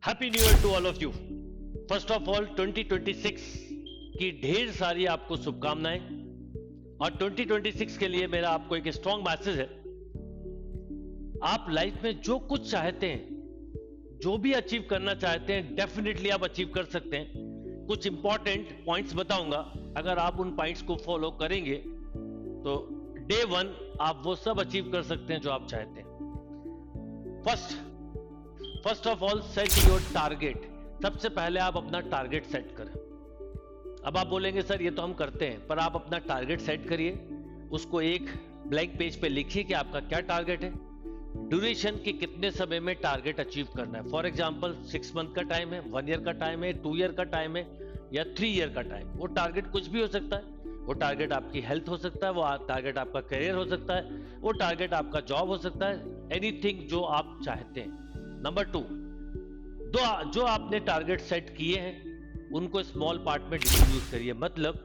Happy new year to all of you. First of all 2026 की ढेर सारी आपको शुभकामनाएं। और 2026 के लिए मेरा आपको एक स्ट्रॉन्ग मैसेज है। आप लाइफ में जो कुछ चाहते हैं, जो भी अचीव करना चाहते हैं, डेफिनेटली आप अचीव कर सकते हैं। कुछ इंपॉर्टेंट पॉइंट्स बताऊंगा, अगर आप उन पॉइंट्स को फॉलो करेंगे तो डे 1 आप वो सब अचीव कर सकते हैं जो आप चाहते हैं। First of all set your target. सबसे पहले आप अपना टारगेट सेट करें। अब आप बोलेंगे सर ये तो हम करते हैं, पर आप अपना टारगेट सेट करिए, उसको एक ब्लैंक पेज पे लिखिए कि आपका क्या टारगेट है, ड्यूरेशन के कितने समय में टारगेट अचीव करना है। फॉर एग्जांपल 6 मंथ का टाइम है, 1 ईयर का टाइम है, 2 ईयर का टाइम है या 3 ईयर का टाइम। वो टारगेट कुछ भी हो सकता है। वो टारगेट आपकी हेल्थ हो सकता है, वो टारगेट आपका करियर हो सकता है, वो टारगेट आपका जॉब हो सकता है, एनीथिंग जो आप चाहते हैं। नंबर 2, जो आपने टारगेट सेट किए हैं उनको स्मॉल पार्ट में डिस्ट्रीब्यूट करिए। मतलब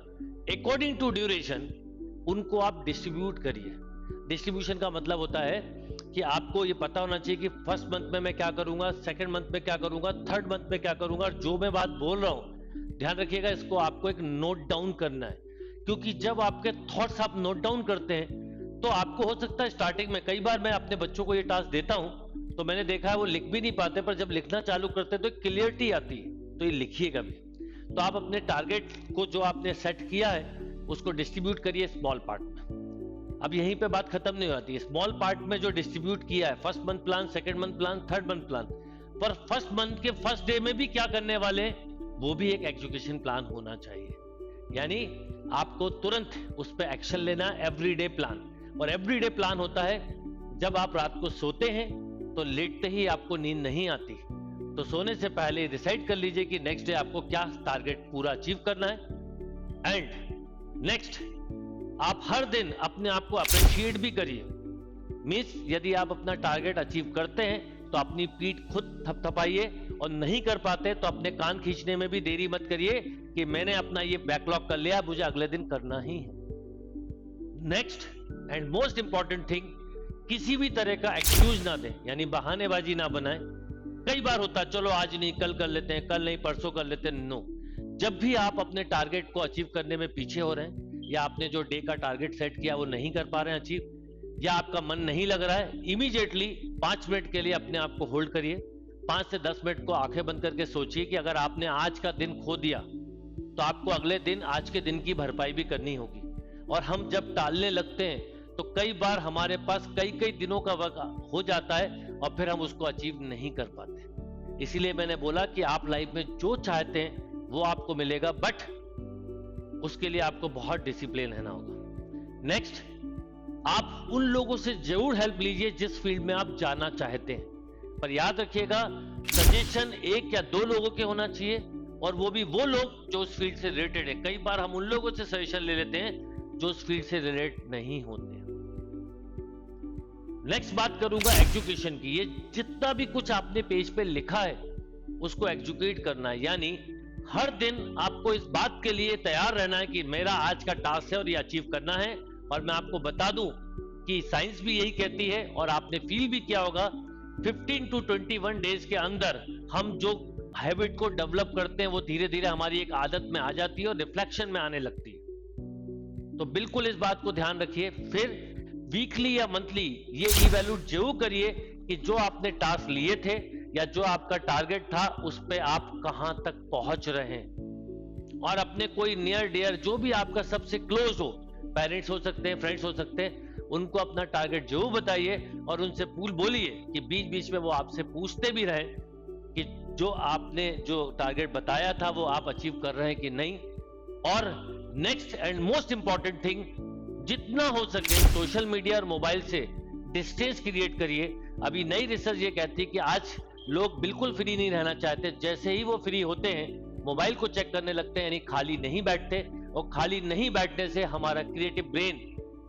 अकॉर्डिंग टू ड्यूरेशन उनको आप डिस्ट्रीब्यूट करिए। डिस्ट्रीब्यूशन का मतलब होता है कि आपको ये पता होना चाहिए कि फर्स्ट मंथ में मैं क्या करूंगा, सेकंड मंथ में क्या करूंगा, थर्ड मंथ में क्या करूंगा। जो मैं बात बोल रहा हूं ध्यान रखिएगा, इसको आपको एक नोट डाउन करना है, क्योंकि जब आपके थॉट्स आप नोट डाउन करते हैं तो आपको हो सकता है स्टार्टिंग में, कई बार मैं अपने बच्चों को ये टास्क देता हूं तो मैंने देखा है वो लिख भी नहीं पाते, पर जब लिखना चालू करते हैं तो क्लियरिटी आती है। तो ये लिखिएगा भी। तो आप अपने टारगेट को जो आपने सेट किया है उसको डिस्ट्रीब्यूट करिए स्मॉल पार्ट में। अब यहीं पे बात खत्म नहीं होती है। स्मॉल पार्ट में जो डिस्ट्रीब्यूट किया है, first month plan, second month plan, third month plan, पर फर्स्ट मंथ के फर्स्ट डे में भी क्या करने वाले हैं वो भी एक एजुकेशन प्लान होना चाहिए। यानी आपको तुरंत उस पर एक्शन लेना, एवरीडे प्लान। और एवरीडे प्लान होता है जब आप रात को सोते हैं तो लेटते ही आपको नींद नहीं आती, तो सोने से पहले डिसाइड कर लीजिए कि नेक्स्ट डे आपको क्या टारगेट पूरा अचीव करना है। एंड नेक्स्ट, आप हर दिन अपने आप को अप्रिशिएट भी करिए। मींस यदि आप अपना टारगेट अचीव करते हैं तो अपनी पीठ खुद थपथपाइए, और नहीं कर पाते तो अपने कान खींचने में भी देरी मत करिए कि मैंने अपना ये बैकलॉग कर लिया, मुझे अगले दिन करना ही है। Next and most important thing, किसी भी तरह का एक्सक्यूज ना दें, यानी बहानेबाजी ना बनाएं। कई बार होता है चलो आज नहीं कल कर लेते हैं, कल नहीं परसों कर लेते हैं। नो, जब भी आप अपने टारगेट को अचीव करने में पीछे हो रहे हैं, या आपने जो डे का टारगेट सेट किया वो नहीं कर पा रहे हैं अचीव, या आपका मन नहीं लग रहा है, इमीडिएटली 5 मिनट के लिए अपने आप को होल्ड करिए। 5 से 10 मिनट को आंखें बंद करके सोचिए कि अगर आपने आज का दिन खो दिया तो आपको अगले दिन आज के दिन की भरपाई भी करनी होगी। और हम जब टालने लगते हैं तो कई बार हमारे पास कई दिनों का वक्त हो जाता है और फिर हम उसको अचीव नहीं कर पाते। इसीलिए मैंने बोला कि आप लाइफ में जो चाहते हैं वो आपको मिलेगा, बट उसके लिए आपको बहुत डिसिप्लिन रहना होगा। नेक्स्ट, आप उन लोगों से जरूर हेल्प लीजिए जिस फील्ड में आप जाना चाहते हैं, पर याद रखिएगा सजेशन 1 या 2 लोगों के होना चाहिए, और वो भी वो लोग जो उस फील्ड से रिलेटेड है। कई बार हम उन लोगों से सजेशन ले लेते हैं जो उस फील्ड से रिलेट नहीं होते। नेक्स्ट बात करूंगा एजुकेशन की। ये जितना भी कुछ आपने पेज पे लिखा है उसको एग्जीक्यूट करना है, यानी हर दिन आपको इस बात के लिए तैयार रहना है कि मेरा आज का टास्क है और ये अचीव करना है। और मैं आपको बता दूं कि साइंस भी यही कहती है, और आपने फील भी किया होगा, 15 to 21 डेज के अंदर हम जो हैबिट को डेवलप करते हैं वो धीरे धीरे हमारी एक आदत में आ जाती है और रिफ्लेक्शन में आने लगती है। तो बिल्कुल इस बात को ध्यान रखिए। फिर वीकली या मंथली ये इवैल्यूएट जरूर करिए कि जो आपने टास्क लिए थे या जो आपका टारगेट था उस पे आप कहां तक पहुंच रहे हैं। और अपने कोई नियर डियर जो भी आपका सबसे क्लोज हो, पेरेंट्स हो सकते हैं, फ्रेंड्स हो सकते हैं, उनको अपना टारगेट जरूर बताइए और उनसे बोलिए कि बीच बीच में वो आपसे पूछते भी रहे कि जो आपने जो टारगेट बताया था वो आप अचीव कर रहे हैं कि नहीं। और next and most important thing, जितना हो सके सोशल मीडिया और मोबाइल से डिस्टेंस क्रिएट करिए। अभी नई रिसर्च ये कहती है कि आज लोग बिल्कुल फ्री नहीं रहना चाहते। जैसे ही वो फ्री होते हैं मोबाइल को चेक करने लगते हैं, यानी खाली नहीं बैठते, और खाली नहीं बैठने से हमारा क्रिएटिव ब्रेन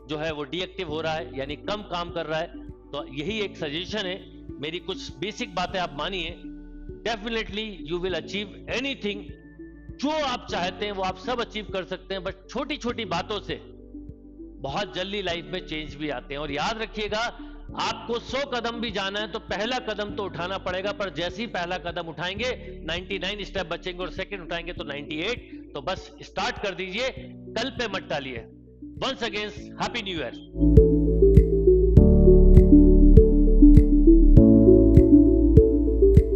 जो है वो डीएक्टिव हो रहा है, यानी कम काम कर रहा है। तो यही एक सजेशन है मेरी, कुछ बेसिक बातें आप मानिए, definitely you will achieve anything. जो आप चाहते हैं वो आप सब अचीव कर सकते हैं, बट छोटी छोटी बातों से बहुत जल्दी लाइफ में चेंज भी आते हैं। और याद रखिएगा आपको 100 कदम भी जाना है तो पहला कदम तो उठाना पड़ेगा, पर जैसे ही पहला कदम उठाएंगे 99 स्टेप बचेंगे और सेकंड उठाएंगे तो 98। तो बस स्टार्ट कर दीजिए, कल पे मत टालिए। Once again happy new year.